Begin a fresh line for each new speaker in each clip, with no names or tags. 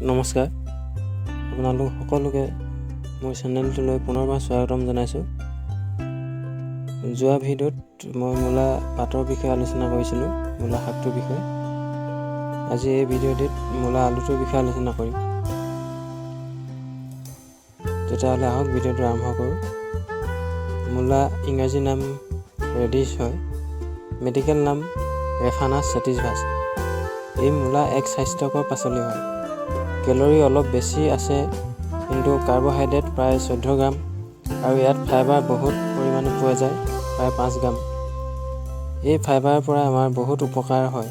নমস্কাৰ আপোনালোক সকলোকে মোৰ চেনেলটোলৈ পুনৰবাৰ স্বাগতম জনাইছোঁ। যোৱা ভিডিঅ'ত মই মূলা পাতৰ বিষয়ে আলোচনা কৰিছিলোঁ, মূলা শাকটোৰ বিষয়ে। আজি এই ভিডিঅ'টিত মূলা আলুটোৰ বিষয়ে আলোচনা কৰিম। তেতিয়াহ'লে আহক ভিডিঅ'টো আৰম্ভ কৰোঁ। মূলা ইংৰাজী নাম ৰেডিছ হয়, মেডিকেল নাম ৰেফানাছ ছেটিভাছ। এই মূলা এক স্বাস্থ্যকৰ পাচলি হয়। কেলৰি অলপ বেছি আছে, কিন্তু কাৰ্বহাইড্ৰেট প্ৰায় 14 গ্ৰাম আৰু ইয়াত ফাইবাৰ বহুত পৰিমাণে পোৱা যায়, প্ৰায় 5 গ্ৰাম। এই ফাইবাৰৰ পৰা আমাৰ বহুত উপকাৰ হয়।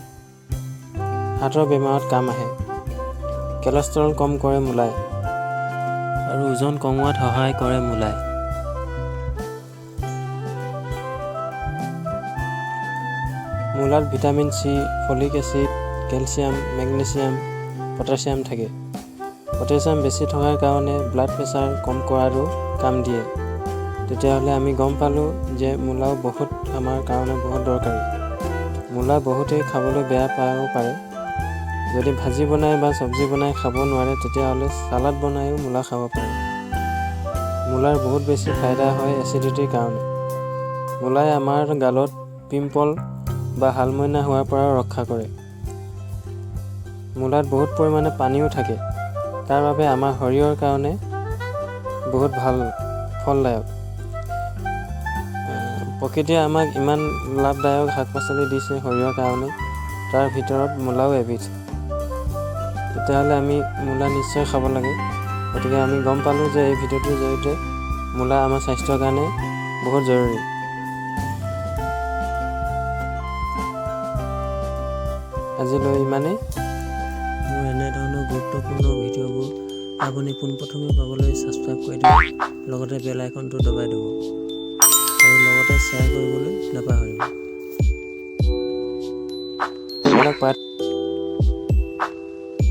হাৰ্টৰ বেমাৰত কাম আহে। কেলেষ্ট্ৰল কম কৰে মূলাই আৰু ওজন কমোৱাত সহায় কৰে মূলাই। মূলাত vitamin C, folic acid, calcium, magnesium, potassium থাকে। পটাছিয়াম বেছি থকাৰ কাৰণে ব্লাড প্ৰেছাৰ কম কৰাৰো কাম দিয়ে। তেতিয়াহ'লে আমি গম পালোঁ যে মূলাও বহুত আমাৰ কাৰণে বহুত দৰকাৰী। মূলা বহুতেই খাবলৈ বেয়া পাব পাৰে। যদি ভাজি বনাই বা চব্জি বনাই খাব নোৱাৰে, তেতিয়াহ'লে চালাড বনাইও মূলা খাব পাৰে। মূলাৰ বহুত বেছি ফাইদা হয় এচিডিটিৰ কাৰণে। মূলাই আমাৰ গালত পিম্পল বা হালমইনা হোৱাৰ পৰা ৰক্ষা কৰে। মূলাত বহুত পৰিমাণে পানীও থাকে, তাৰ বাবে আমাৰ শৰীৰৰ কাৰণে বহুত ভাল ফলদায়ক। প্ৰকৃতিয়ে আমাক ইমান লাভদায়ক শাক পাচলি দিছে শৰীৰৰ কাৰণে, তাৰ ভিতৰত মূলাও এবিধ। তেতিয়াহ'লে আমি মূলা নিশ্চয় খাব লাগে। গতিকে আমি গম পালোঁ যে এই ভিডিঅ'টোৰ জৰিয়তে মূলা আমাৰ স্বাস্থ্যৰ কাৰণে বহুত জৰুৰী। আজিলৈ ইমানেই। মোৰ এনেধৰণৰ গুৰুত্বপূৰ্ণ ভিডিঅ'বোৰ আপুনি পোনপ্ৰথমে পাবলৈ ছাবস্ক্ৰাইব কৰি দিব, লগতে বেল আইকনটো দবাই দিব আৰু লগতে শ্বেয়াৰ কৰিবলৈ নাপাহৰিব।